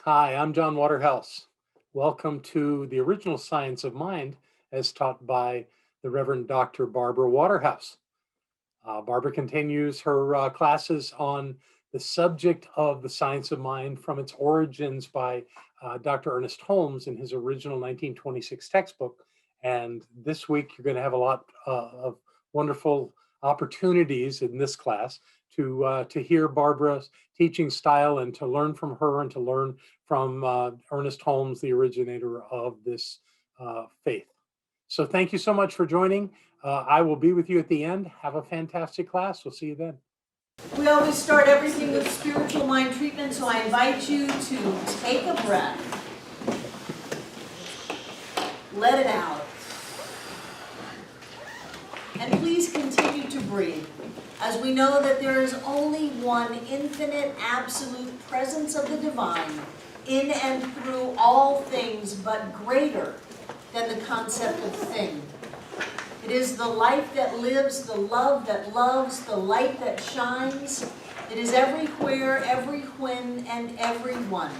Hi, I'm John Waterhouse. Welcome to the original Science of Mind as taught by the Reverend Dr. Barbara Waterhouse. Barbara continues her classes on the subject of the science of mind from its origins by Dr. Ernest Holmes in his original 1926 textbook. And this week, you're going to have a lot of wonderful opportunities in this class to hear Barbara's teaching style and to learn from her and to learn from Ernest Holmes, the originator of this faith. So thank you so much for joining. I will be with you at the end. Have a fantastic class. We'll see you then. We always start everything with spiritual mind treatment, so I invite you to take a breath. Let it out. And please continue to breathe, as we know that there is only one infinite, absolute presence of the divine in and through all things, but greater than the concept of thing. It is the life that lives, the love that loves, the light that shines. It is everywhere, every when, and everyone.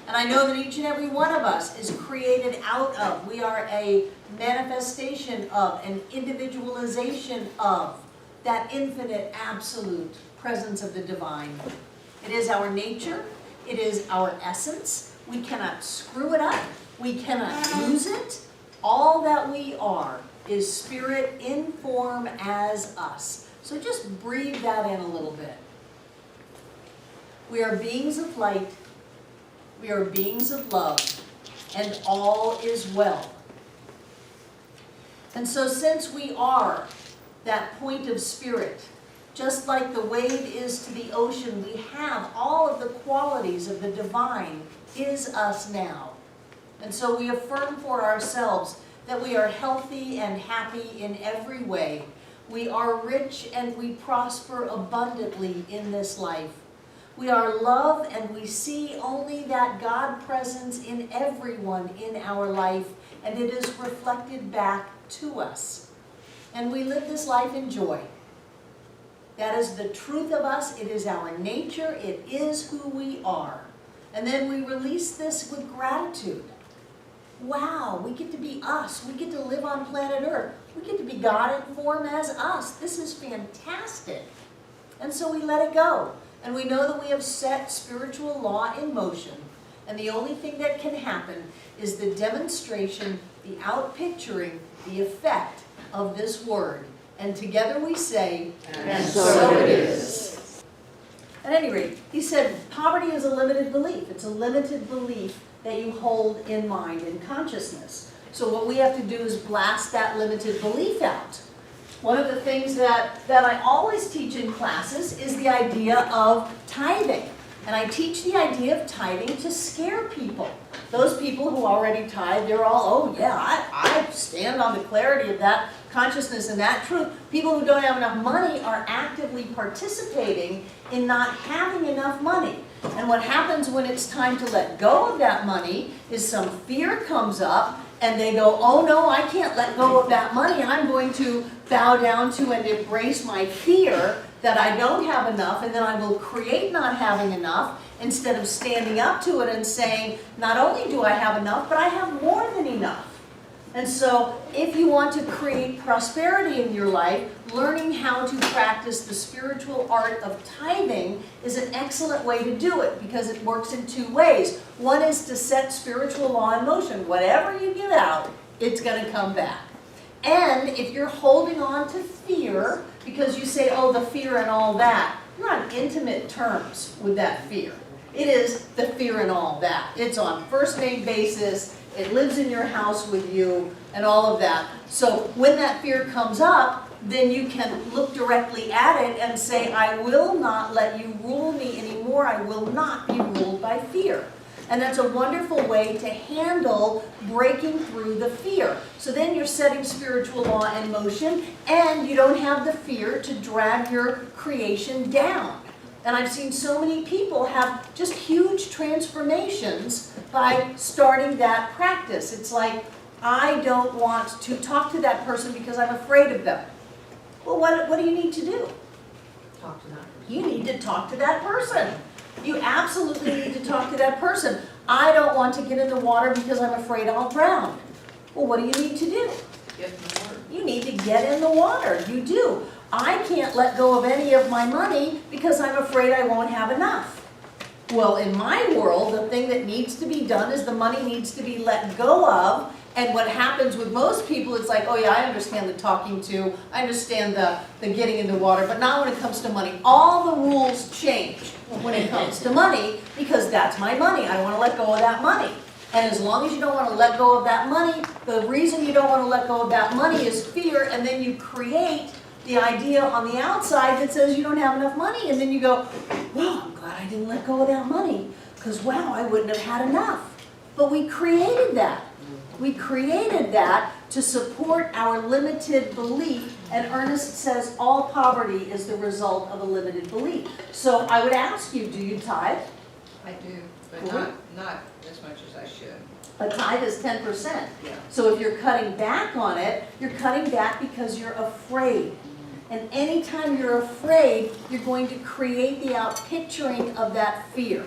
And I know that each and every one of us is created out of. We are a manifestation of, an individualization of that infinite, absolute presence of the divine. It is our nature. It is our essence. We cannot screw it up. We cannot lose it. All that we are is spirit in form as us. So just breathe that in a little bit. We are beings of light. We are beings of love. And all is well. And so since we are that point of spirit, just like the wave is to the ocean, we have all of the qualities of the divine is us now. And so we affirm for ourselves that we are healthy and happy in every way. We are rich and we prosper abundantly in this life. We are love and we see only that God presence in everyone in our life, and it is reflected back to us. And we live this life in joy. That is the truth of us. It is our nature. It is who we are. And then we release this with gratitude. Wow, we get to be us. We get to live on planet Earth. We get to be God in form as us. This is fantastic. And so we let it go. And we know that we have set spiritual law in motion. And the only thing that can happen is the demonstration, the outpicturing, the effect of this word. And together we say, and so it is. At any rate, he said, poverty is a limited belief. It's a limited belief that you hold in mind and consciousness. So what we have to do is blast that limited belief out. One of the things that I always teach in classes is the idea of tithing. And I teach the idea of tithing to scare people. Those people who already tithe, they're all, oh yeah, I stand on the clarity of that consciousness and that truth. People who don't have enough money are actively participating in not having enough money. And what happens when it's time to let go of that money is some fear comes up and they go, oh no, I can't let go of that money. I'm going to bow down to and embrace my fear that I don't have enough, and then I will create not having enough instead of standing up to it and saying, not only do I have enough, but I have more than enough. And so if you want to create prosperity in your life, learning how to practice the spiritual art of tithing is an excellent way to do it because it works in two ways. One is to set spiritual law in motion. Whatever you give out, it's going to come back. And if you're holding on to fear, because you say, oh, the fear and all that, you're on intimate terms with that fear. It is the fear and all that. It's on first name basis. It lives in your house with you and all of that. So when that fear comes up, then you can look directly at it and say, I will not let you rule me anymore. I will not be ruled by fear. And that's a wonderful way to handle breaking through the fear. So then you're setting spiritual law in motion, and you don't have the fear to drag your creation down. And I've seen so many people have just huge transformations by starting that practice. It's like, I don't want to talk to that person because I'm afraid of them. Well, what do you need to do? Talk to that person. You need to talk to that person. You absolutely need to talk to that person. I don't want to get in the water because I'm afraid I'll drown. Well, what do you need to do? Get in the water. You need to get in the water. You do. I can't let go of any of my money because I'm afraid I won't have enough. Well, in my world, the thing that needs to be done is the money needs to be let go of. And what happens with most people, it's like, oh yeah, I understand the talking to, I understand the getting in the water, but not when it comes to money. All the rules change when it comes to money because that's my money. I don't want to let go of that money. And as long as you don't want to let go of that money, the reason you don't want to let go of that money is fear, and then you create the idea on the outside that says you don't have enough money, and then you go, wow, I'm glad I didn't let go of that money, because wow, I wouldn't have had enough. But we created that. We created that to support our limited belief, and Ernest says all poverty is the result of a limited belief. So I would ask you, do you tithe? I do, but Cool. not as much as I should. A tithe is 10%. Yeah. So if you're cutting back on it, you're cutting back because you're afraid. And anytime you're afraid, you're going to create the outpicturing of that fear.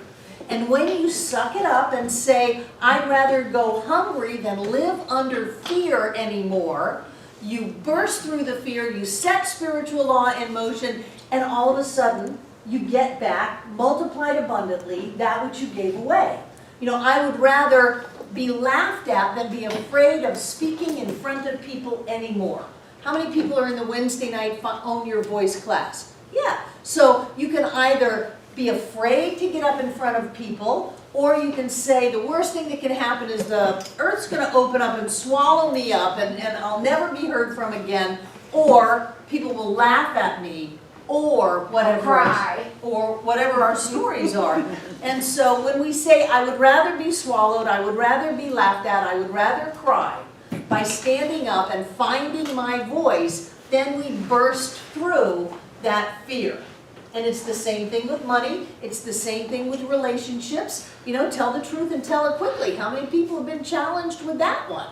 And when you suck it up and say, I'd rather go hungry than live under fear anymore, you burst through the fear, you set spiritual law in motion, and all of a sudden, you get back, multiplied abundantly, that which you gave away. You know, I would rather be laughed at than be afraid of speaking in front of people anymore. How many people are in the Wednesday night Own Your Voice class? Yeah. So you can either be afraid to get up in front of people, or you can say the worst thing that can happen is the earth's going to open up and swallow me up and I'll never be heard from again, or people will laugh at me, or whatever, or whatever our stories are. And so when we say, I would rather be swallowed, I would rather be laughed at, I would rather cry, by standing up and finding my voice, then we burst through that fear. And it's the same thing with money. It's the same thing with relationships. You know, tell the truth and tell it quickly. How many people have been challenged with that one?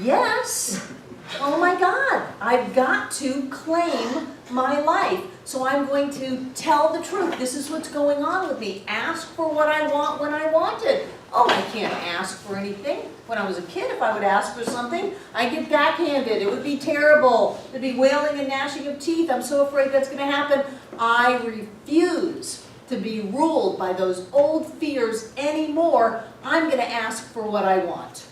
Yes. Oh my God. I've got to claim my life. So I'm going to tell the truth. This is what's going on with me. Ask for what I want when I want it. Oh, I can't ask for anything. When I was a kid, if I would ask for something, I'd get backhanded. It would be terrible. There'd be wailing and gnashing of teeth. I'm so afraid that's going to happen. I refuse to be ruled by those old fears anymore. I'm going to ask for what I want.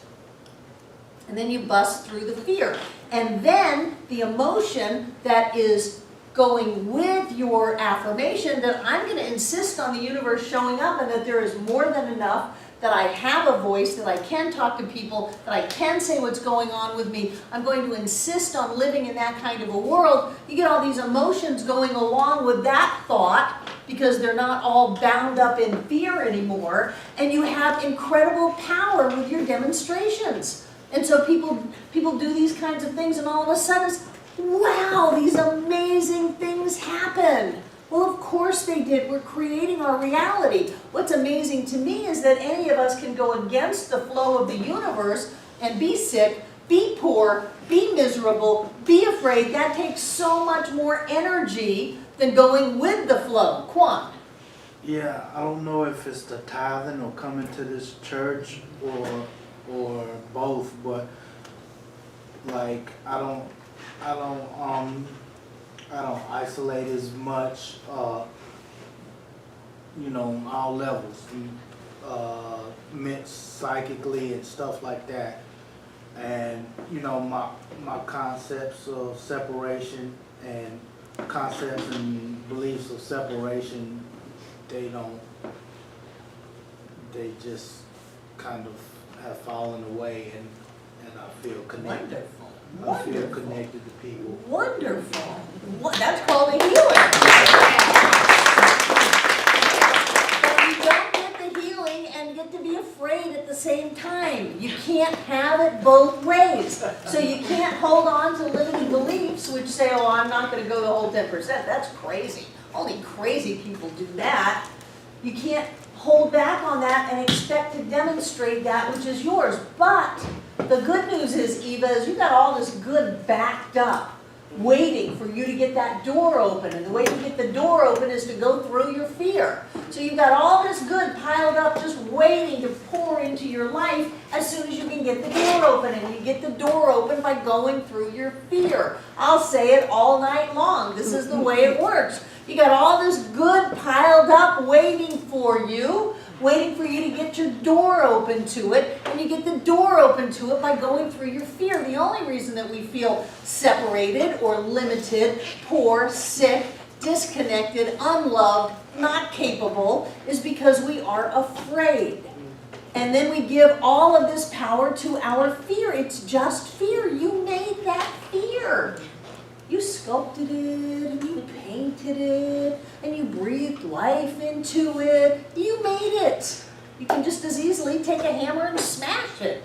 And then you bust through the fear. And then the emotion that is going with your affirmation that I'm going to insist on the universe showing up and that there is more than enough, that I have a voice, that I can talk to people, that I can say what's going on with me. I'm going to insist on living in that kind of a world. You get all these emotions going along with that thought because they're not all bound up in fear anymore, and you have incredible power with your demonstrations. And so people do these kinds of things, and all of a sudden, wow, these amazing things happen. Well, of course they did. We're creating our reality. What's amazing to me is that any of us can go against the flow of the universe and be sick, be poor, be miserable, be afraid. That takes so much more energy than going with the flow. Quan? Yeah, I don't know if it's the tithing or coming to this church or both, but like I don't isolate as much, you know, on all levels, psychically and stuff like that. And, you know, my concepts of separation and concepts and beliefs of separation, they just kind of have fallen away, and I feel connected. Wonderful. I feel connected to people. Wonderful. That's called a healing. But you don't get the healing and get to be afraid at the same time. You can't have it both ways. So you can't hold on to limiting beliefs which say, oh, I'm not going to go the whole 10%. That's crazy. Only crazy people do that. You can't hold back on that and expect to demonstrate that which is yours. But the good news is, Eva, is you got all this good backed up. waiting for you to get that door open. And the way to get the door open is to go through your fear. So you've got all this good piled up just waiting to pour into your life as soon as you can get the door open. And you get the door open by going through your fear. I'll say it all night long. This is the way it works. You got all this good piled up waiting for you to get your door open to it, and you get the door open to it by going through your fear. The only reason that we feel separated or limited, poor, sick, disconnected, unloved, not capable, is because we are afraid. And then we give all of this power to our fear. It's just fear. You made that fear. You sculpted it, and you painted it, and you breathed life into it. You made it. You can just as easily take a hammer and smash it.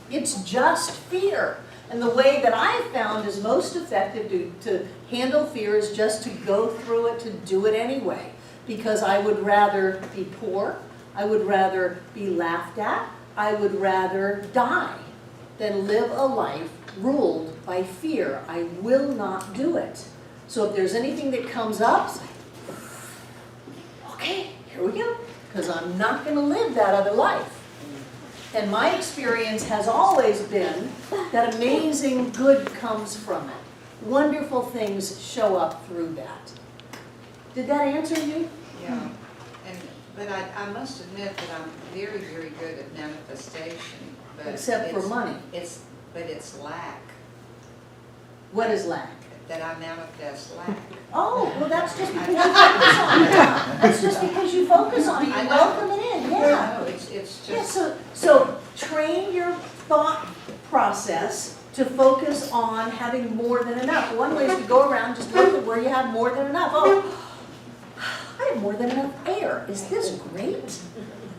It's just fear. And the way that I've found is most effective to handle fear is just to go through it, to do it anyway. Because I would rather be poor, I would rather be laughed at, I would rather die than live a life ruled by fear. I will not do it. So if there's anything that comes up, say, okay, here we go. Because I'm not going to live that other life. And my experience has always been that amazing good comes from it. Wonderful things show up through that. Did that answer you? Yeah, but I must admit that I'm very, very good at manifestation. But Except for it's- money. But it's lack, What is lack? that I manifest lack. Oh, well, that's just because you focus on it. That's just because you focus on it. You I know. welcome it in, yeah. No, it's Yeah, just, so train your thought process to focus on having more than enough. One way is to go around, just look at where you have more than enough. Oh, I have more than enough air. Is this great?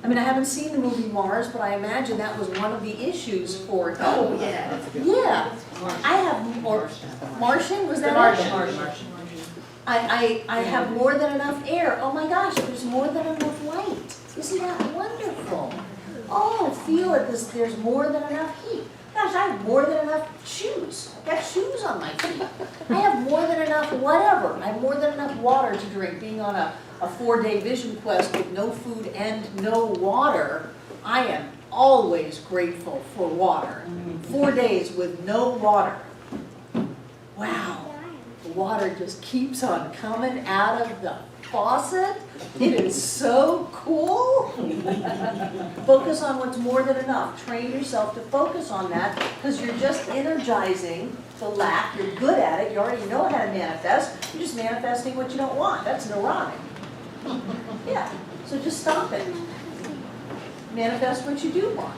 I mean, I haven't seen the movie Mars, but I imagine that was one of the issues for it. Oh, yeah. yeah. I have more. Martian, was that Martian? I have more than enough air. Oh my gosh, there's more than enough light. Isn't that wonderful? Oh, feel it, there's more than enough heat. Gosh, I have more than enough shoes. I've got shoes on my feet. I have more than enough whatever. I have more than enough water to drink. Being on a 4-day vision quest with no food and no water, I am always grateful for water. 4 days with no water. Wow. The water just keeps on coming out of the faucet. It is so cool. Focus on what's more than enough. Train yourself to focus on that because you're just energizing the lack. You're good at it. You already know how to manifest. You're just manifesting what you don't want. That's neurotic. Yeah. So just stop it. Manifest what you do want.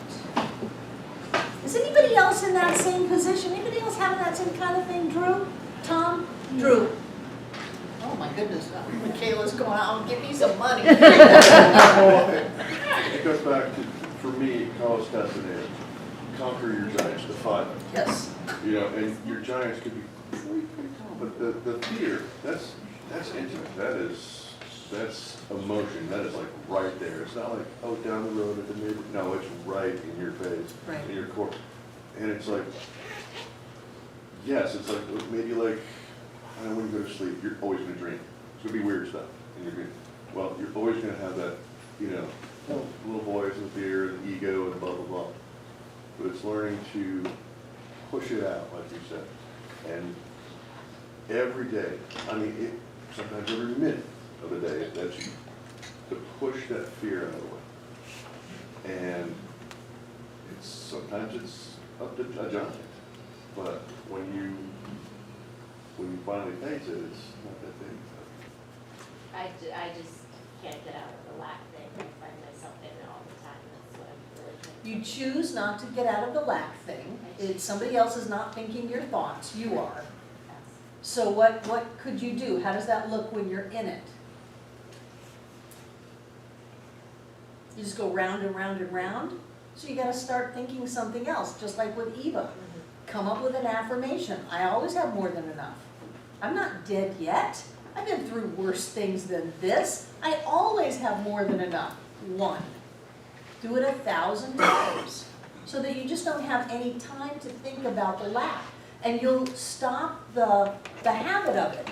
Is anybody else in that same position? Anybody else having that same kind of thing, Drew? Tom? Drew? Oh my goodness, Michaela's going out, give me some money. It goes back to, for me, college fascinating. Conquer your giants, defy them. Yes. You know, and your giants could be pretty tall, but the fear, that's intimate. That's emotion. That is like right there. It's not like, oh, down the road at the neighbor. No, it's right in your face, Right. in your core. And it's like, yes, it's like maybe like, I don't know, when you go to sleep, you're always going to dream. It's going to be weird stuff in your dream. Well, you're always going to have that, you know, little voice and fear and ego and blah, blah, blah. But it's learning to push it out, like you said. And every day, I mean, sometimes every minute of the day, that's you, to push that fear out of the way. And sometimes it's up to a giant. But when you finally face it, it's not that big. I just can't get out of the lack thing. I find myself in it all the time. That's what I'm really thinking. You choose not to get out of the lack thing. It's somebody else is not thinking your thoughts, you are. So what could you do? How does that look when you're in it? You just go round and round and round? So you gotta start thinking something else, just like with Eva. Come up with an affirmation. I always have more than enough. I'm not dead yet. I've been through worse things than this. I always have more than enough. 1. Do it 1,000 times so that you just don't have any time to think about the lack. and you'll stop the habit of it.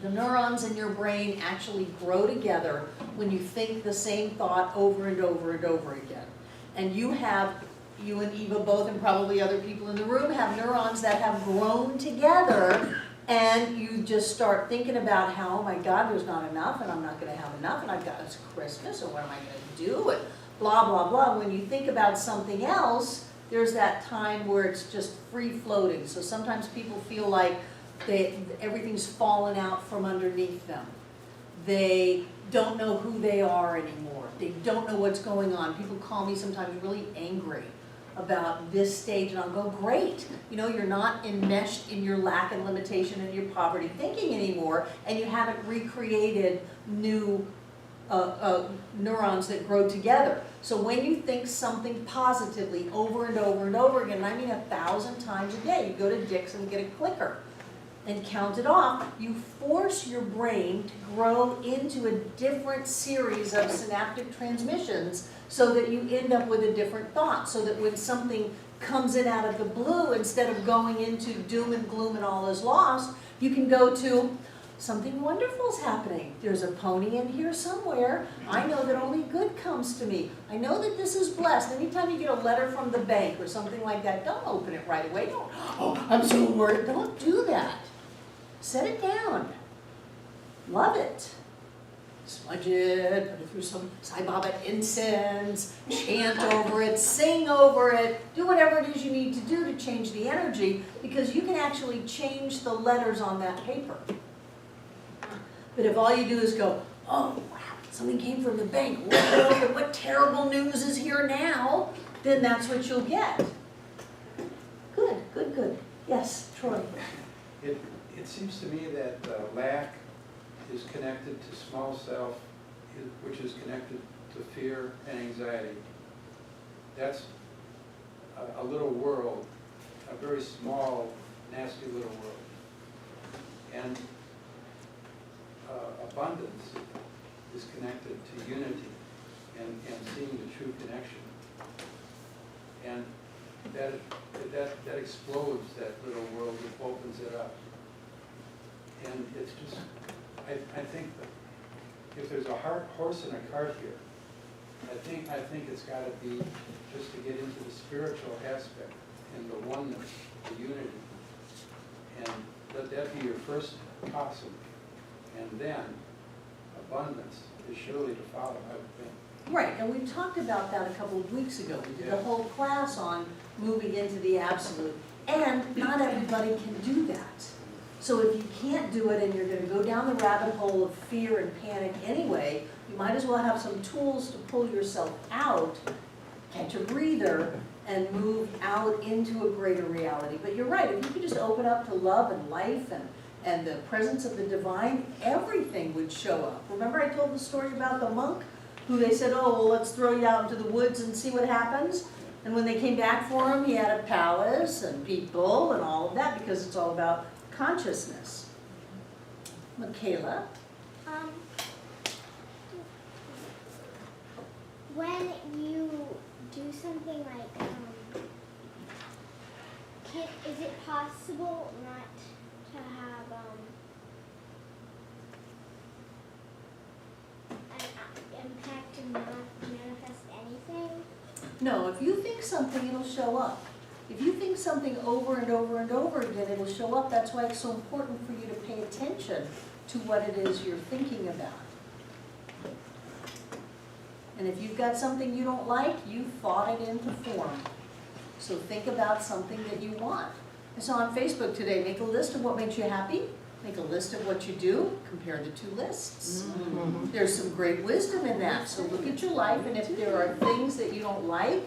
The neurons in your brain actually grow together when you think the same thought over and over and over again. And you and Eva both, and probably other people in the room, have neurons that have grown together, and you just start thinking about how, oh my God, there's not enough, and I'm not gonna have enough, and it's Christmas, or what am I gonna do, and blah, blah, blah. When you think about something else, there's that time where it's just free floating. So sometimes people feel like everything's fallen out from underneath them. They don't know who they are anymore. They don't know what's going on. People call me sometimes really angry about this stage, and I'll go, great. You know, you're not enmeshed in your lack and limitation and your poverty thinking anymore, and you haven't recreated new neurons that grow together. So when you think something positively over and over and over again, and I mean 1,000 times a day, you go to Dick's and get a clicker and count it off, you force your brain to grow into a different series of synaptic transmissions so that you end up with a different thought, so that when something comes in out of the blue, instead of going into doom and gloom and all is lost, you can go to something wonderful's happening. There's a pony in here somewhere. I know that only good comes to me. I know that this is blessed. Anytime you get a letter from the bank or something like that, don't open it right away. Don't, oh, I'm so worried. Don't do that. Set it down. Love it. Smudge it, put it through some Sai Baba incense, chant over it, sing over it, do whatever it is you need to do to change the energy, because you can actually change the letters on that paper. But if all you do is go, oh, wow, something came from the bank, what terrible news is here now, then that's what you'll get. Good, good, good. Yes, Troy. It seems to me that lack is connected to small self, which is connected to fear and anxiety. That's a little world, a very small, nasty little world. And abundance is connected to unity and seeing the true connection. And that explodes that little world, it opens it up. And it's just, I think that if there's a horse in a cart here, I think it's got to be just to get into the spiritual aspect and the oneness, the unity. And let that be your first possum. And then abundance is surely to follow, I would think. Right, and we talked about that a couple of weeks ago. We did a whole class on moving into the absolute. And not everybody can do that. So if you can't do it and you're going to go down the rabbit hole of fear and panic anyway, you might as well have some tools to pull yourself out, catch a breather, and move out into a greater reality. But you're right, if you could just open up to love and life and the presence of the divine, everything would show up. Remember I told the story about the monk who they said, oh, well, let's throw you out into the woods and see what happens? And when they came back for him, he had a palace and people and all of that, because it's all about consciousness. Michaela? When you do something like, is it possible not to have an impact to manifest anything? No, if you think something, it'll show up. If you think something over and over and over again, it'll show up. That's why it's so important for you to pay attention to what it is you're thinking about. And if you've got something you don't like, you thought it into form. So think about something that you want. I saw on Facebook today, make a list of what makes you happy, make a list of what you do, compare the two lists. Mm-hmm. There's some great wisdom in that. So look at your life, and if there are things that you don't like,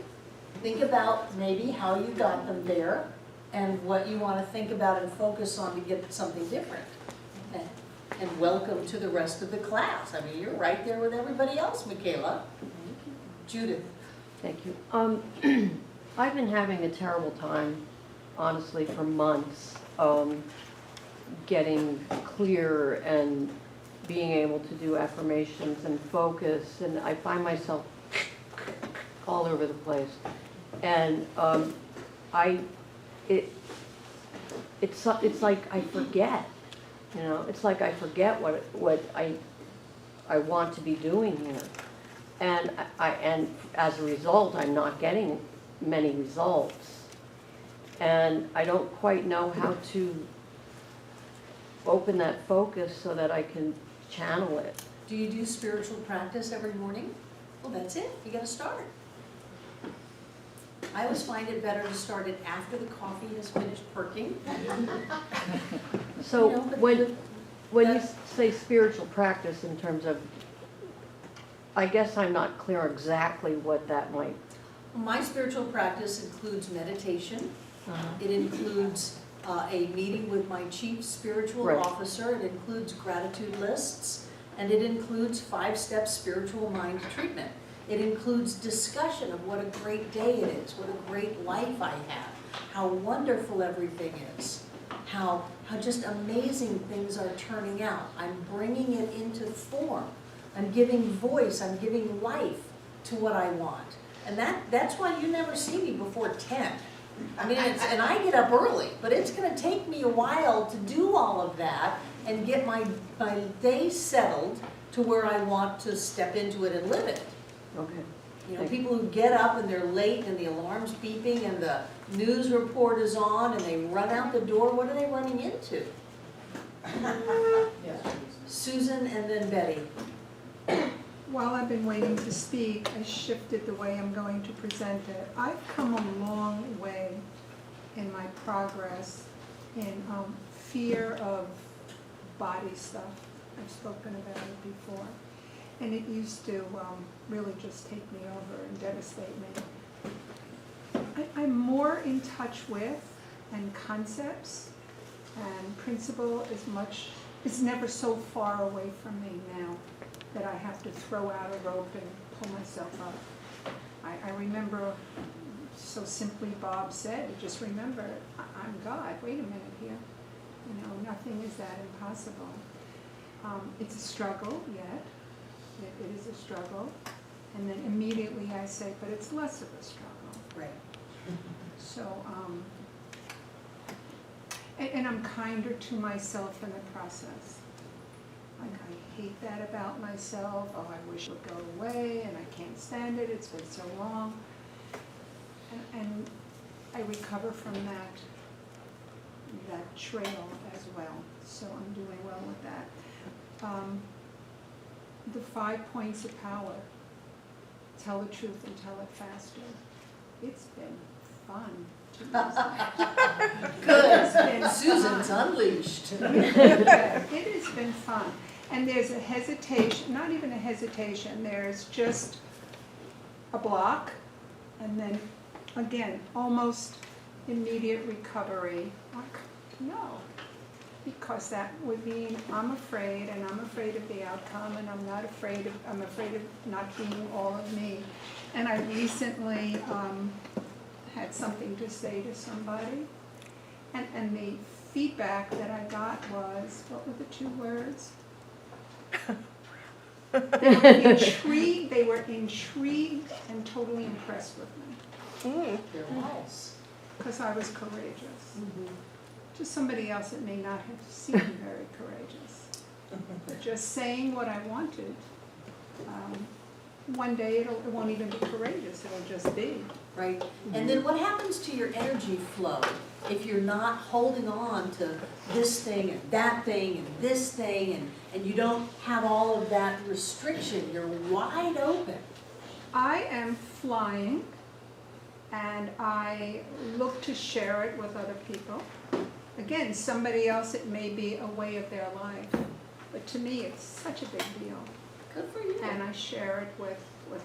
think about maybe how you got them there and what you want to think about and focus on to get something different. And welcome to the rest of the class. I mean, you're right there with everybody else, Michaela. Judith. Thank you. I've been having a terrible time, honestly, for months, getting clear and being able to do affirmations and focus, and I find myself all over the place. And it's like I forget, you know, it's like I forget what I want to be doing here. And and as a result, I'm not getting many results. And I don't quite know how to open that focus so that I can channel it. Do you do spiritual practice every morning? Well, that's it, you gotta start. I always find it better to start it after the coffee has finished perking. So You know, but when you that's- say spiritual practice in terms of, I guess I'm not clear exactly what that might. My spiritual practice includes meditation. Uh-huh. It includes a meeting with my chief spiritual Right. officer. It includes gratitude lists. And it includes 5-step spiritual mind treatment. It includes discussion of what a great day it is, what a great life I have, how wonderful everything is, how just amazing things are turning out. I'm bringing it into form. I'm giving voice, I'm giving life to what I want. And that's why you never see me before 10. I mean, and I get up early, but it's gonna take me a while to do all of that and get my day settled to where I want to step into it and live it. Okay. You know, Thank you. people who get up and they're late and the alarm's beeping and the news report is on and they run out the door, what are they running into? Susan and then Betty. While I've been waiting to speak, I shifted the way I'm going to present it. I've come a long way in my progress in fear of body stuff. I've spoken about it before. And it used to really just take me over and devastate me. I'm more in touch with and concepts and principle it's never so far away from me now that I have to throw out a rope and pull myself up. I remember so simply Bob said, just remember, I'm God, wait a minute here. You know, nothing is that impossible. It's a struggle, yet. It is a struggle. And then immediately I say, but it's less of a struggle. Right. So, and I'm kinder to myself in the process. Like, I hate that about myself. Oh, I wish it would go away, and I can't stand it. It's been so long. And I recover from that trail as well. So I'm doing well with that. The 5 points of power. Tell the truth and tell it faster. It's been fun. Good. Susan's unleashed. It has been fun. And there's a hesitation, not even a hesitation, there's just a block, and then, again, almost immediate recovery. Like, no, because that would mean I'm afraid, and I'm afraid of the outcome, and I'm afraid of not being all of me. And I recently had something to say to somebody, and the feedback that I got was, what were the 2 words? They were intrigued and totally impressed with me. They're nice. Because I was courageous. To somebody else, it may not have seemed very courageous. But just saying what I wanted, one day it won't even be courageous, it'll just be. Right? And then what happens to your energy flow if you're not holding on to this thing and that thing and this thing and you don't have all of that restriction? You're wide open. I am flying, and I look to share it with other people. Again, somebody else, it may be a way of their life, but to me it's such a big deal. Good for you. And I share it with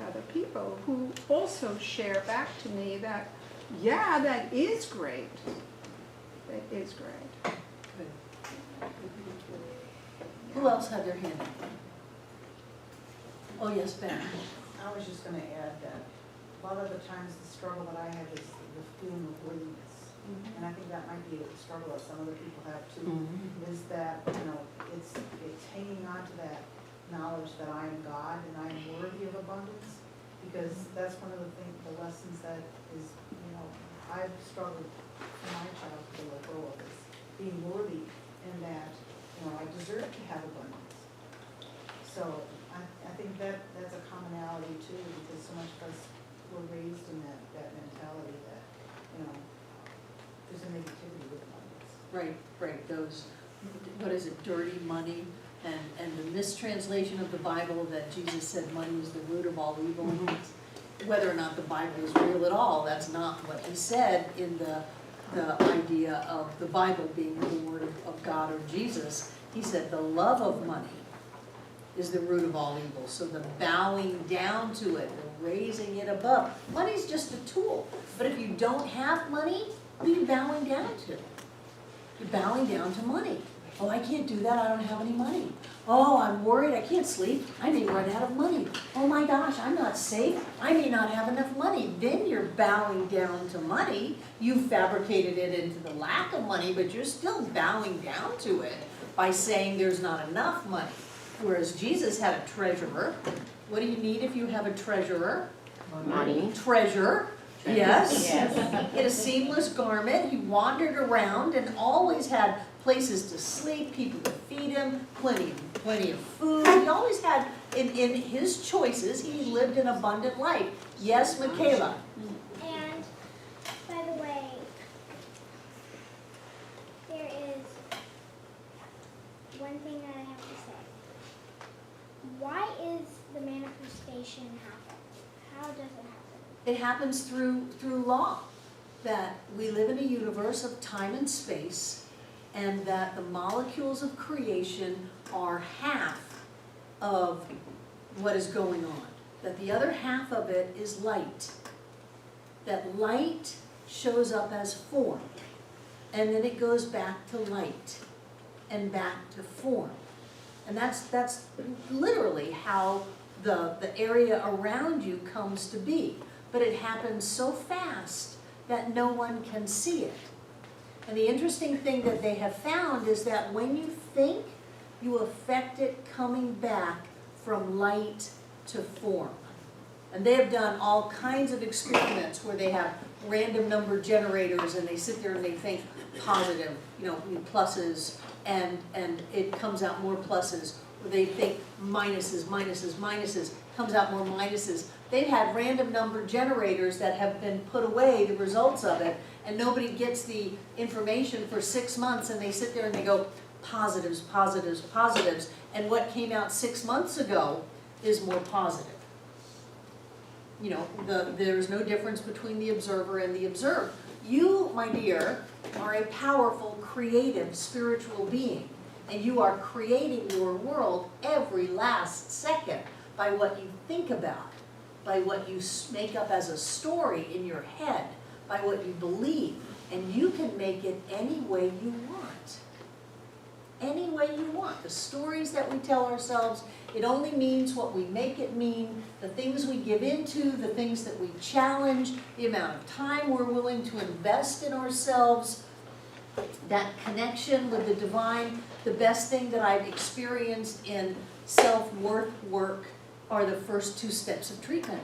other people who also share back to me that, yeah, that is great. That is great. Good. Who else had their hand up? Oh, yes, Ben. I was just gonna add that a lot of the times the struggle that I have is the feeling of worthiness. And I think that might be a struggle that some other people have too, is that, it's hanging on to that knowledge that I am God and I am worthy of abundance, because that's one of the lessons that is, I've struggled from my childhood to let go of this. being worthy and that, I deserve to have abundance. So I think that's a commonality too, because so much of us were raised in that mentality that, there's a negativity with abundance. Right, those, what is it, dirty money, and the mistranslation of the Bible that Jesus said money is the root of all evil. Whether or not the Bible is real at all, that's not what he said in the idea of the Bible being the word of God or Jesus. He said the love of money is the root of all evil. So the bowing down to it, the raising it above. Money's just a tool. But if you don't have money, what are you bowing down to? You're bowing down to money. Oh, I can't do that, I don't have any money. Oh, I'm worried, I can't sleep, I may run out of money. Oh my gosh, I'm not safe, I may not have enough money. Then you're bowing down to money. You fabricated it into the lack of money, but you're still bowing down to it by saying there's not enough money. Whereas Jesus had a treasurer. What do you need if you have a treasurer? Money. Treasure. Yes. Yes. He had a seamless garment. He wandered around and always had places to sleep, people to feed him, plenty of food. He always had, in his choices, he lived an abundant life. Yes, Michaela? And, by the way, there is one thing that I have to say. Why is the manifestation happen? How does it happen? It happens through law, that we live in a universe of time and space, and that the molecules of creation are half of what is going on. That the other half of it is light. That light shows up as form, and then it goes back to light, and back to form. And that's literally how the area around you comes to be. But it happens so fast that no one can see it. And the interesting thing that they have found is that when you think, you affect it coming back from light to form. And they have done all kinds of experiments where they have random number generators and they sit there and they think positive, pluses, and it comes out more pluses. Or they think minuses, comes out more minuses. They've had random number generators that have been put away, the results of it, and nobody gets the information for 6 months, and they sit there and they go positives, positives, positives, and what came out 6 months ago is more positive. There's no difference between the observer and the observed. You, my dear, are a powerful, creative, spiritual being, and you are creating your world every last second by what you think about, by what you make up as a story in your head, by what you believe, and you can make it any way you want. Any way you want. The stories that we tell ourselves, it only means what we make it mean, the things we give into, the things that we challenge, the amount of time we're willing to invest in ourselves, that connection with the divine. The best thing that I've experienced in self-worth work are the first 2 steps of treatment.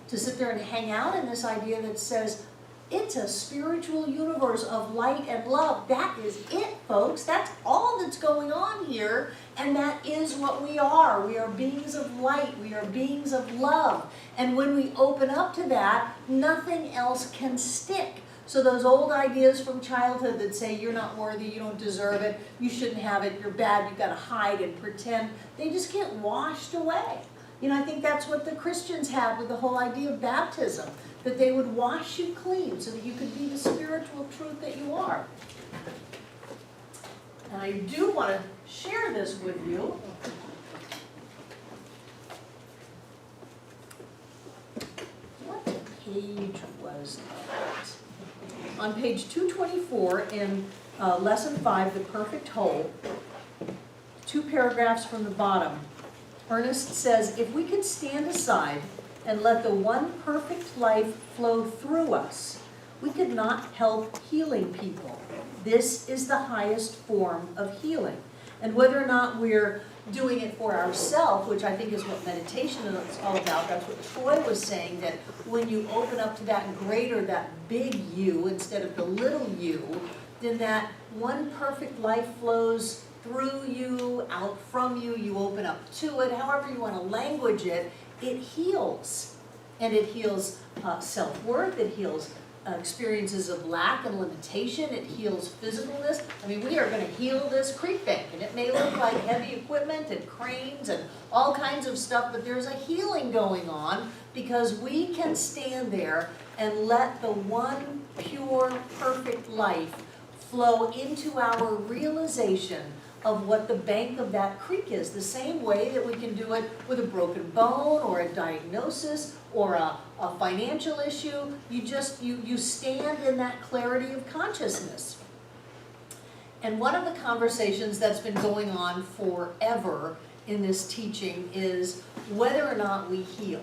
To sit there and hang out in this idea that says, it's a spiritual universe of light and love. That is it, folks. That's all that's going on here, and that is what we are. We are beings of light. We are beings of love. And when we open up to that, nothing else can stick. So those old ideas from childhood that say you're not worthy, you don't deserve it, you shouldn't have it, you're bad, you've got to hide and pretend, they just get washed away. I think that's what the Christians had with the whole idea of baptism, that they would wash you clean so that you could be the spiritual truth that you are. And I do want to share this with you. What page was that? On page 224 in Lesson 5, The Perfect Whole, 2 paragraphs from the bottom, Ernest says, if we could stand aside and let the one perfect life flow through us, we could not help healing people. This is the highest form of healing. And whether or not we're doing it for ourselves, which I think is what meditation is all about, that's what Troy was saying, that when you open up to that greater, that big you, instead of the little you, in that one perfect life flows through you, out from you, you open up to it, however you want to language it, it heals. And it heals self-worth, it heals experiences of lack and limitation, it heals physicalness. I mean, we are going to heal this creek bank, and it may look like heavy equipment and cranes and all kinds of stuff, but there's a healing going on because we can stand there and let the one pure, perfect life flow into our realization of what the bank of that creek is, the same way that we can do it with a broken bone or a diagnosis or a financial issue. You stand in that clarity of consciousness. And one of the conversations that's been going on forever in this teaching is whether or not we heal.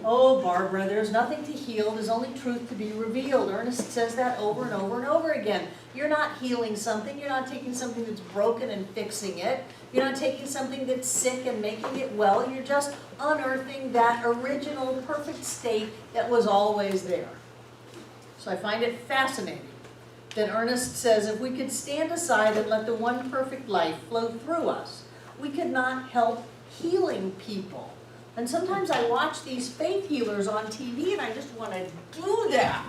Oh, Barbara, there's nothing to heal, there's only truth to be revealed. Ernest says that over and over and over again. You're not healing something, you're not taking something that's broken and fixing it. You're not taking something that's sick and making it well, you're just unearthing that original perfect state that was always there. So I find it fascinating that Ernest says if we could stand aside and let the one perfect life flow through us, we could not help healing people. And sometimes I watch these faith healers on TV and I just want to do that.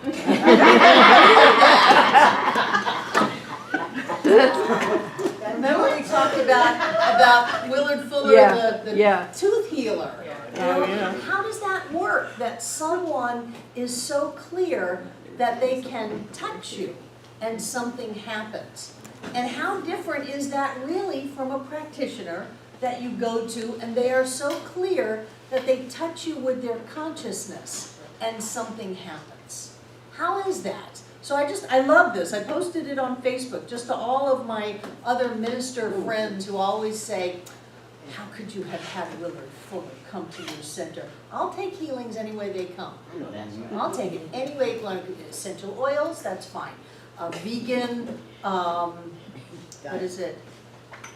Remember we talked about Willard Fuller, the tooth healer. How does that work? That someone is so clear that they can touch you and something happens. And how different is that really from a practitioner that you go to and they are so clear that they touch you with their consciousness and something happens? How is that? So I love this. I posted it on Facebook just to all of my other minister friends who always say, how could you have had Willard Fuller come to your center? I'll take healings any way they come. I'll take it any way you want to do it. Essential oils, that's fine. Vegan, what is it?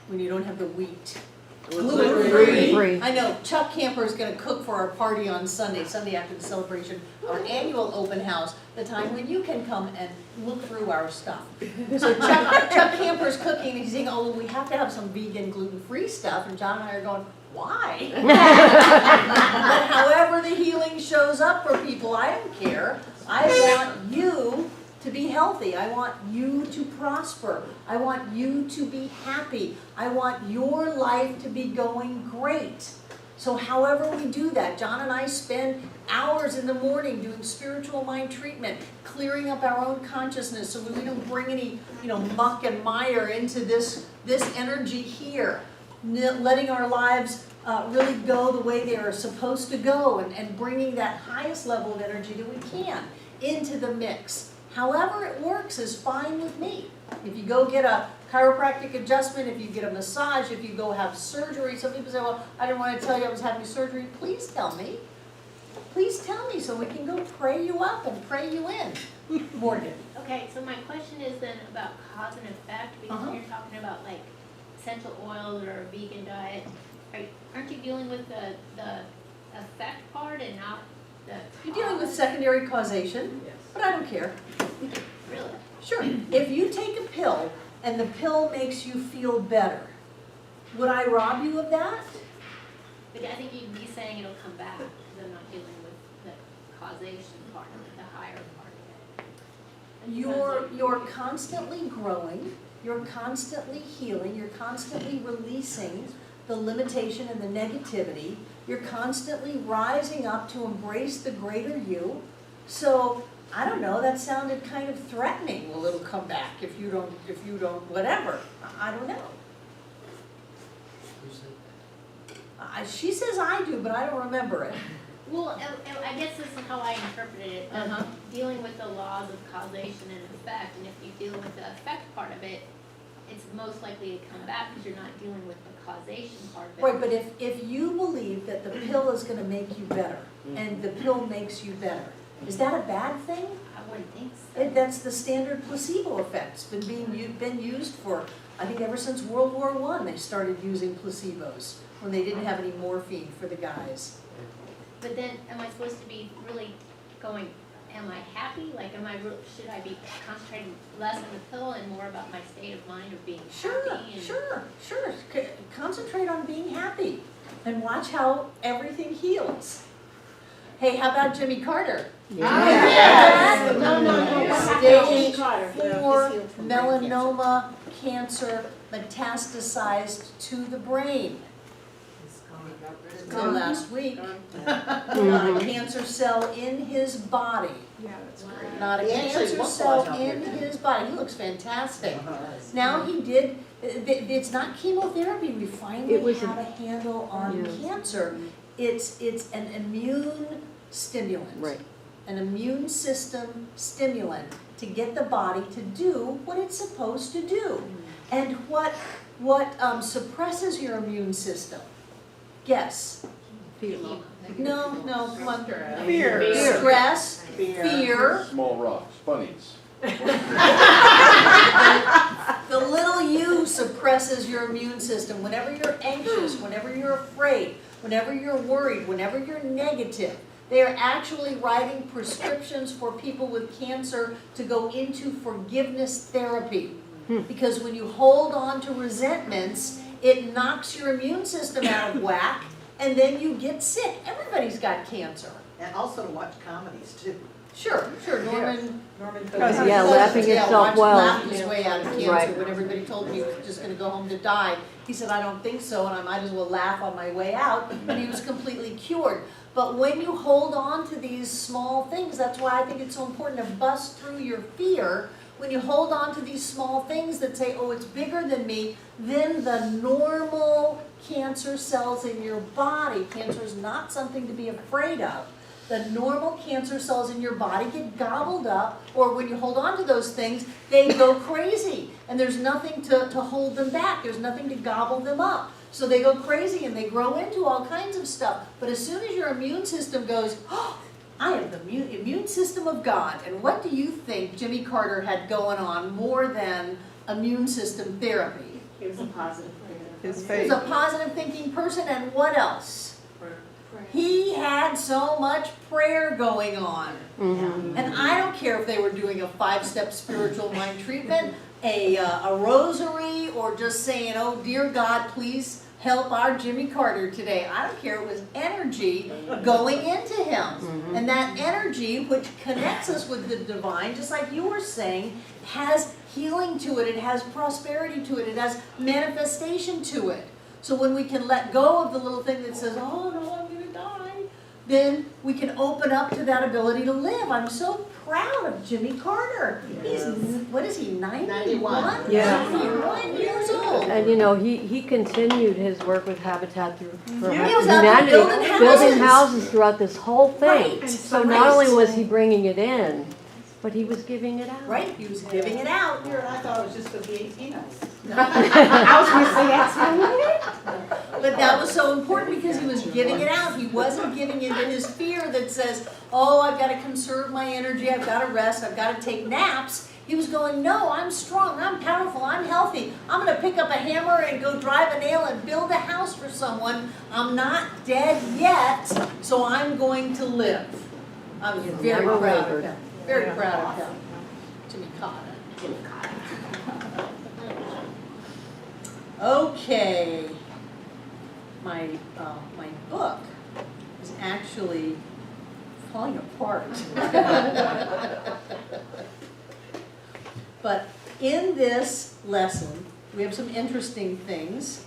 When you don't have the wheat. Gluten-free. I know, Chuck Camper is going to cook for our party on Sunday after the celebration, our annual open house, the time when you can come and look through our stuff. So Chuck Camper's cooking, and he's saying, oh, we have to have some vegan, gluten-free stuff, and John and I are going, why? But however the healing shows up for people, I don't care. I want you to be healthy. I want you to prosper. I want you to be happy. I want your life to be going great. So however we do that, John and I spend hours in the morning doing spiritual mind treatment, clearing up our own consciousness so we don't bring any, muck and mire into this energy here, letting our lives really go the way they are supposed to go and bringing that highest level of energy that we can into the mix. However it works is fine with me. If you go get a chiropractic adjustment, if you get a massage, if you go have surgery, some people say, well, I didn't want to tell you I was having surgery. Please tell me. Please tell me so we can go pray you up and pray you in. Morgan. Okay, so my question is then about cause and effect, because when you're talking about like essential oils or a vegan diet, aren't you dealing with the effect part and not the cause? You're dealing with secondary causation, but I don't care. Really? Sure. If you take a pill and the pill makes you feel better, would I rob you of that? But I think you'd be saying it'll come back, because I'm not dealing with the causation part of it, the higher part of it. You're constantly growing, you're constantly healing, you're constantly releasing the limitation and the negativity, you're constantly rising up to embrace the greater you. So I don't know, that sounded kind of threatening. Well, it'll come back if you don't, whatever. I don't know. She says I do, but I don't remember it. Well, I guess this is how I interpreted it. Dealing with the laws of causation and effect, and if you deal with the effect part of it, it's most likely to come back because you're not dealing with the causation part of it. Right, but if you believe that the pill is going to make you better, and the pill makes you better, is that a bad thing? I wouldn't think so. That's the standard placebo effect. It's been used for, I think, ever since World War I. They started using placebos when they didn't have any morphine for the guys. But then, am I supposed to be really going am I happy? Like, should I be concentrating less on the pill and more about my state of mind of being Sure, happy? And sure. Concentrate on being happy and watch how everything heals. Hey, how about Jimmy Carter? Yes. Stage 4 melanoma cancer metastasized to the brain. Till last week. Not a cancer cell in his body. Yeah, that's great. Not a He actually cancer looked cell like out in there. his body. He looks fantastic. Now he did, it's not chemotherapy. We It finally was have a handle on Yes. cancer. It's an immune stimulant. Right. An immune system stimulant to get the body to do what it's supposed to do. And what suppresses your immune system? Guess. No, come on. Fear. Stress, fear. Small rocks, bunnies. The little U suppresses your immune system. Whenever you're anxious, whenever you're afraid, whenever you're worried, whenever you're negative, they are actually writing prescriptions for people with cancer to go into forgiveness therapy. Because when you hold on to resentments, it knocks your immune system out of whack, and then you get sick. Everybody's got cancer. And also to watch comedies too. Sure, Norman Cousins. Yeah, laughing yourself well. Laughed his way out of cancer Right. when everybody told me he was just gonna go home to die. He said, I don't think so, and I might as well laugh on my way out, and he was completely cured. But when you hold on to these small things, that's why I think it's so important to bust through your fear. When you hold on to these small things that say, oh, it's bigger than me, then the normal cancer cells in your body, cancer is not something to be afraid of. The normal cancer cells in your body get gobbled up, or when you hold on to those things, they go crazy. And there's nothing to hold them back. There's nothing to gobble them up. So they go crazy and they grow into all kinds of stuff. But as soon as your immune system goes, oh, I am the immune system of God. And what do you think Jimmy Carter had going on more than immune system therapy? He was a positive His He was a positive thinking person, and what else? He had so much prayer going on. And I don't care if they were doing a 5-step spiritual mind treatment, a rosary, or just saying, oh, dear God, please help our Jimmy Carter today. I don't care. It was energy going into him. And that energy, which connects us with the divine, just like you were saying, has healing to it. It has prosperity to it. It has manifestation to it. So when we can let go of the little thing that says, oh, no, I'm going to die, then we can open up to that ability to live. I'm so proud of Jimmy Carter. He's, what is he, 91? Yeah. 91 years old. And you know, he continued his work with Habitat for He was out there Humanity, building houses. houses throughout this whole thing. Right. So not only was he bringing it in, but he was giving it out. Right, he was giving it out. Here, and I thought it was just for VATinos. I was gonna say that's But that was so important because he was giving it out. He wasn't giving into his fear that says, oh, I've got to conserve my energy, I've got to rest, I've got to take naps. He was going, no, I'm strong, I'm powerful, I'm healthy. I'm going to pick up a hammer and go drive a nail and build a house for someone. I'm not dead yet, so I'm going to live. I was very never proud of wavered. him. Very proud of him. Jimmy Carter. Okay. My book is actually falling apart. But in this lesson, we have some interesting things.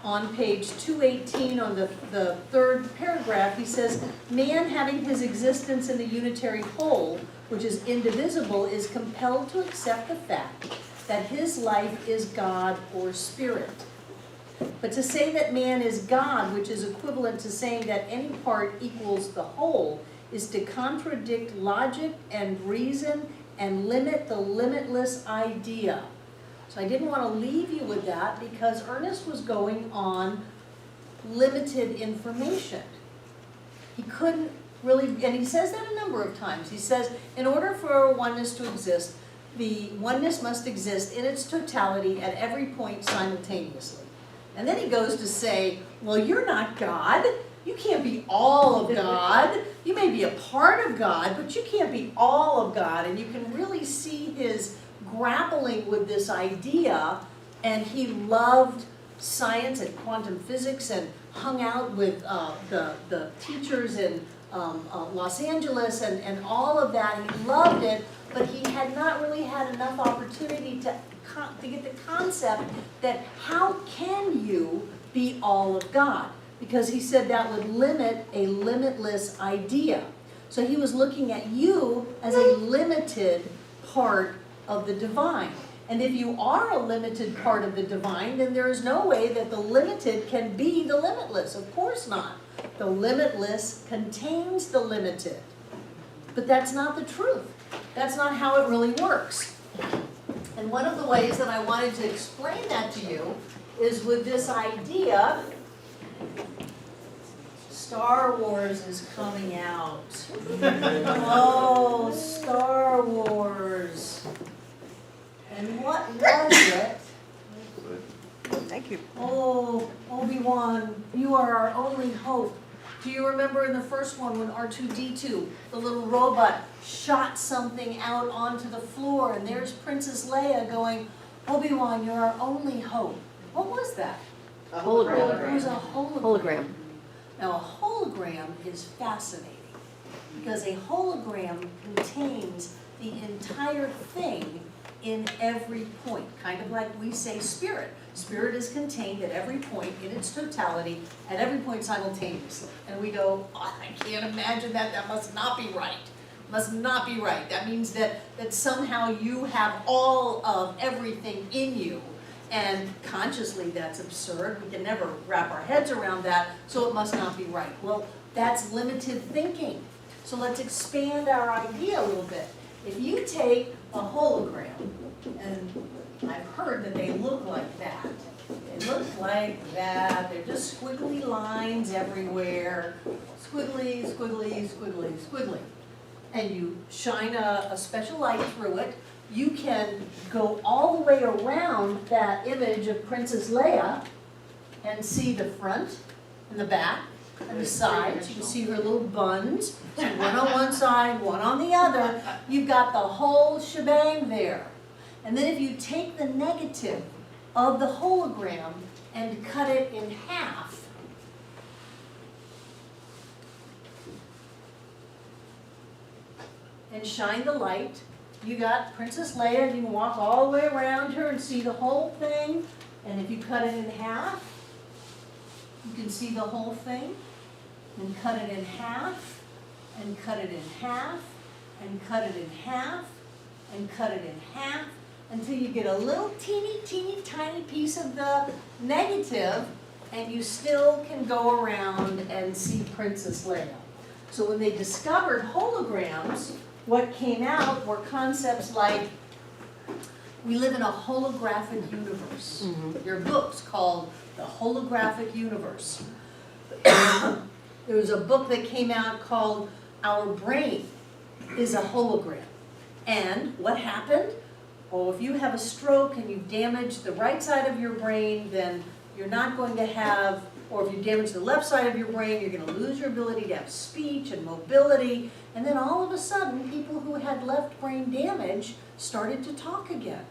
On page 218, on the third paragraph, he says, man having his existence in the unitary whole, which is indivisible, is compelled to accept the fact that his life is God or spirit. But to say that man is God, which is equivalent to saying that any part equals the whole, is to contradict logic and reason and limit the limitless idea. So I didn't want to leave you with that because Ernest was going on limited information. He couldn't really, and he says that a number of times. He says, in order for oneness to exist, the oneness must exist in its totality at every point simultaneously. And then he goes to say, well, you're not God. You can't be all of God. You may be a part of God, but you can't be all of God. And you can really see his grappling with this idea. And he loved science and quantum physics and hung out with the teachers in Los Angeles and all of that. He loved it, but he had not really had enough opportunity to get the concept that how can you be all of God? Because he said that would limit a limitless idea. So he was looking at you as a limited part of the divine. And if you are a limited part of the divine, then there is no way that the limited can be the limitless. Of course not. The limitless contains the limited. But that's not the truth. That's not how it really works. And one of the ways that I wanted to explain that to you is with this idea. Star Wars is coming out. Oh, Star Wars. And what was it? Thank you. Oh, Obi-Wan, you are our only hope. Do you remember in the first one when R2-D2, the little robot, shot something out onto the floor, and there's Princess Leia going, Obi-Wan, you're our only hope. What was that? A hologram. It was a hologram. Hologram. Now, a hologram is fascinating because a hologram contains the entire thing in every point, kind of like we say spirit. Spirit is contained at every point in its totality, at every point simultaneously. And we go, oh, I can't imagine that, that must not be right. Must not be right. That means that somehow you have all of everything in you. And consciously that's absurd. We can never wrap our heads around that, so it must not be right. Well, that's limited thinking. So let's expand our idea a little bit. If you take a hologram, and I've heard that they look like that. They look like that. They're just squiggly lines everywhere. Squiggly, squiggly, squiggly, squiggly. And you shine a special light through it. You can go all the way around that image of Princess Leia and see the front and the back and the sides. You can see her little buns. So one on one side, one on the other. You've got the whole shebang there. And then if you take the negative of the hologram and cut it in half, and shine the light, you got Princess Leia, and you can walk all the way around her and see the whole thing. And if you cut it in half, you can see the whole thing. And cut it in half, and cut it in half, and cut it in half, and cut it in half, until you get a little teeny, teeny, tiny piece of the negative, and you still can go around and see Princess Leia. So when they discovered holograms, what came out were concepts like, we live in a holographic universe. There are books called The Holographic Universe. There was a book that came out called Our Brain is a Hologram. And what happened? Oh, if you have a stroke and you've damaged the right side of your brain, then you're not going to have, or if you damage the left side of your brain, you're going to lose your ability to have speech and mobility. And then all of a sudden, people who had left brain damage started to talk again.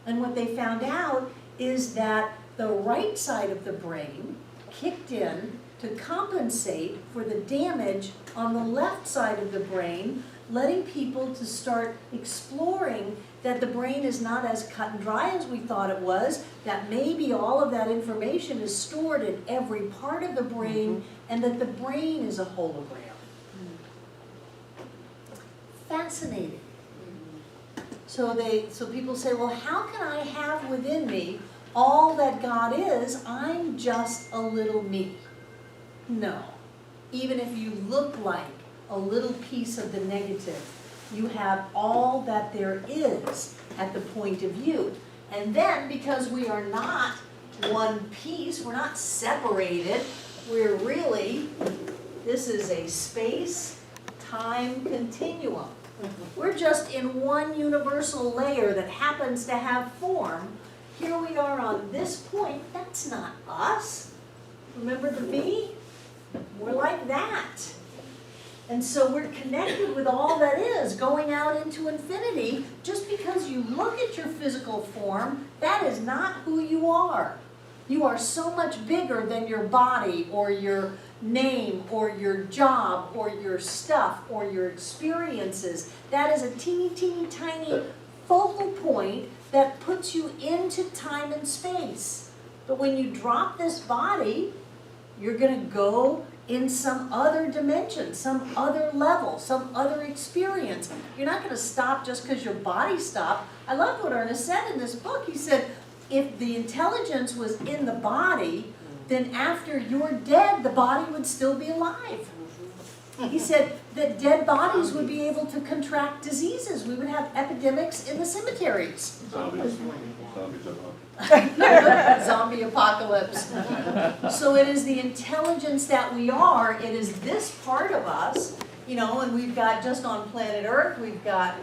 And what they found out is that the right side of the brain kicked in to compensate for the damage on the left side of the brain, letting people to start exploring that the brain is not as cut and dry as we thought it was, that maybe all of that information is stored in every part of the brain, and that the brain is a hologram. Fascinating. So people say, well, how can I have within me all that God is? I'm just a little me. No. Even if you look like a little piece of the negative, you have all that there is at the point of view. And then, because we are not one piece, we're not separated, we're really, this is a space-time continuum. We're just in one universal layer that happens to have form. Here we are on this point. That's not us. Remember the bee? We're like that. And so we're connected with all that is going out into infinity. Just because you look at your physical form, that is not who you are. You are so much bigger than your body or your name or your job or your stuff or your experiences. That is a teeny, teeny, tiny focal point that puts you into time and space. But when you drop this body, you're going to go in some other dimension, some other level, some other experience. You're not going to stop just because your body stopped. I love what Ernest said in this book. He said, if the intelligence was in the body, then after you're dead, the body would still be alive. He said that dead bodies would be able to contract diseases. We would have epidemics in the cemeteries. Zombies are Zombie apocalypse. So it is the intelligence that we are. It is this part of us, you know, and we've got just on planet Earth, we've got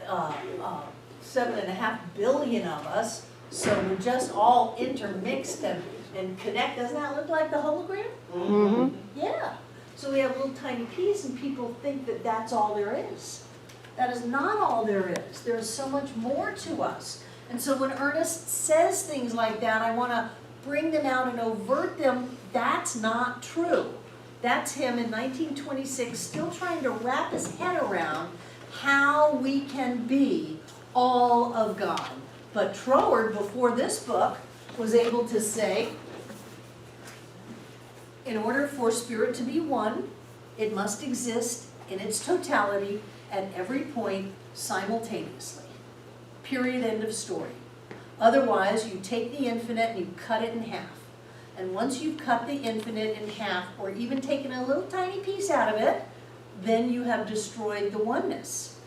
7.5 billion of us. So we're just all intermixed and connect. Doesn't that look like the hologram? Mm-hmm. Yeah. So we have a little tiny piece and people think that that's all there is. That is not all there is. There is so much more to us. And so when Ernest says things like that, I want to bring them out and overt them. That's not true. That's him in 1926 still trying to wrap his head around how we can be all of God. But Troward, before this book, was able to say, in order for spirit to be one, it must exist in its totality at every point simultaneously. Period, end of story. Otherwise, you take the infinite and you cut it in half. And once you've cut the infinite in half, or even taken a little tiny piece out of it, then you have destroyed the oneness.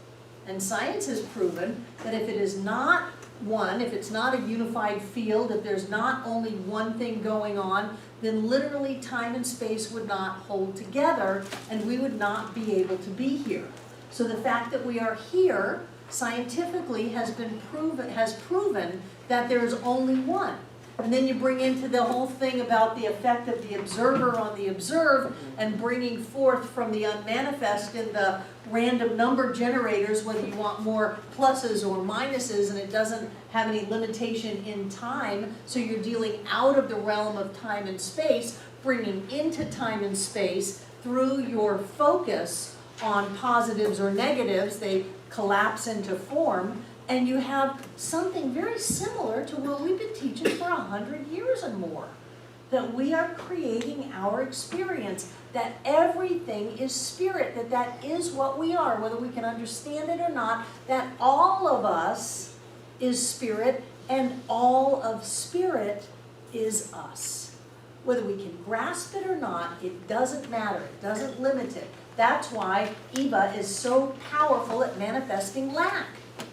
And science has proven that if it is not one, if it's not a unified field, if there's not only one thing going on, then literally time and space would not hold together and we would not be able to be here. So the fact that we are here scientifically has proven that there's only one. And then you bring into the whole thing about the effect of the observer on the observed and bringing forth from the unmanifest in the random number generators, whether you want more pluses or minuses, and it doesn't have any limitation in time, so you're dealing out of the realm of time and space, bringing into time and space through your focus on positives or negatives. They collapse into form. And you have something very similar to what we've been teaching for 100 years and more. That we are creating our experience, that everything is spirit, that is what we are, whether we can understand it or not, that all of us is spirit and all of spirit is us. Whether we can grasp it or not, it doesn't matter, it doesn't limit it. That's why Eva is so powerful at manifesting lack.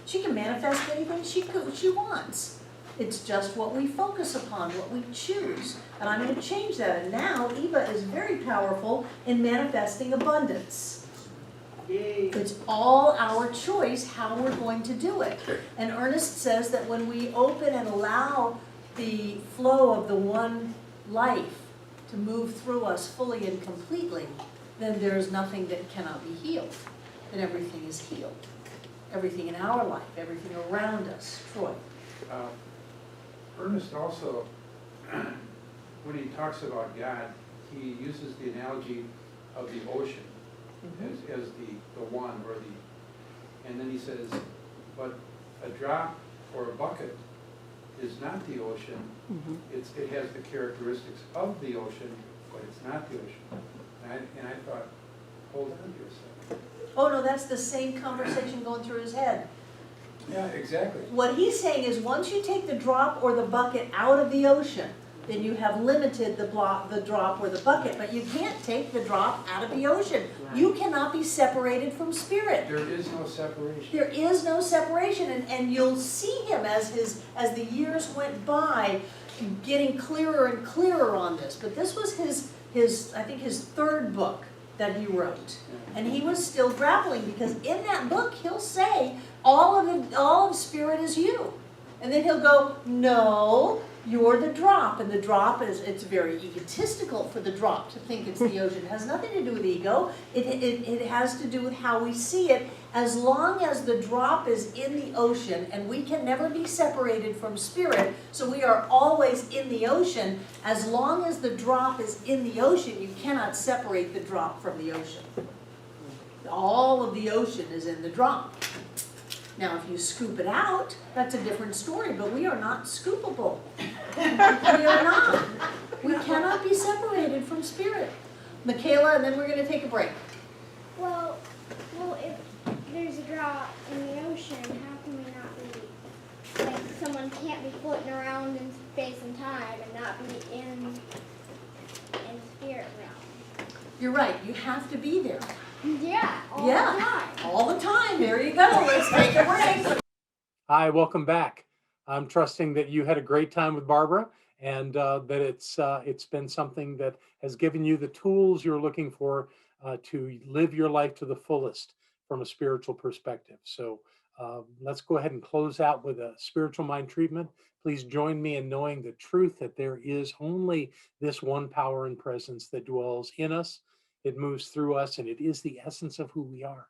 She can manifest anything she wants. It's just what we focus upon, what we choose. And I'm going to change that. And now Eva is very powerful in manifesting abundance. Yay. It's all our choice how we're going to do it. And Ernest says that when we open and allow the flow of the one life to move through us fully and completely, then there's nothing that cannot be healed. Then everything is healed. Everything in our life, everything around us. Troy. Ernest also, when he talks about God, he uses the analogy of the ocean as the one or the, and then he says, but a drop or a bucket is not the ocean. It has the characteristics of the ocean, but it's not the ocean. And I thought, hold on to yourself. Oh no, that's the same conversation going through his head. Yeah, exactly. What he's saying is once you take the drop or the bucket out of the ocean, then you have limited the drop or the bucket. But you can't take the drop out of the ocean. You cannot be separated from spirit. There is no separation. There is no separation, and you'll see him as the years went by, getting clearer and clearer on this. But this was his I think his third book that he wrote, and he was still grappling, because in that book he'll say all of spirit is you, and then he'll go, no, You're the drop, and the drop is, it's very egotistical for the drop to think it's the ocean. It has nothing to do with ego. It has to do with how we see it. As long as the drop is in the ocean, and we can never be separated from spirit, so we are always in the ocean. As long as the drop is in the ocean, you cannot separate the drop from the ocean. All of the ocean is in the drop. Now, if you scoop it out, that's a different story, but we are not scoopable. We are not. We cannot be separated from spirit. Michaela, and then we're going to take a break. Well, if there's a drop in the ocean, how can we not be, like, someone can't be floating around in space and time and not be in spirit realm? You're right, you have to be there. Yeah, all the time. All the time. There you go. Let's take a break. Hi, welcome back. I'm trusting that you had a great time with Barbara, and that it's been something that has given you the tools you're looking for to live your life to the fullest from a spiritual perspective. So let's go ahead and close out with a spiritual mind treatment. Please join me in knowing the truth that there is only this one power and presence that dwells in us. It moves through us, and it is the essence of who we are.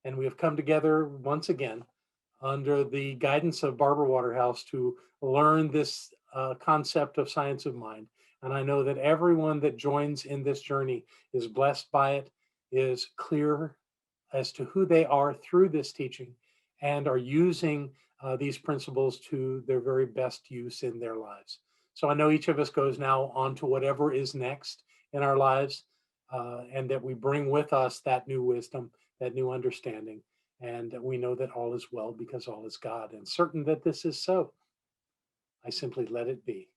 And we have come together once again under the guidance of Barbara Waterhouse to learn this concept of science of mind. And I know that everyone that joins in this journey is blessed by it, is clear as to who they are through this teaching, and are using these principles to their very best use in their lives. So I know each of us goes now on to whatever is next in our lives, and that we bring with us that new wisdom, that new understanding, and we know that all is well because all is God. And certain that this is so, I simply let it be,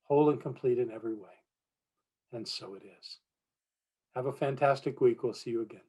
whole and complete in every way. And so it is. Have a fantastic week. We'll see you again.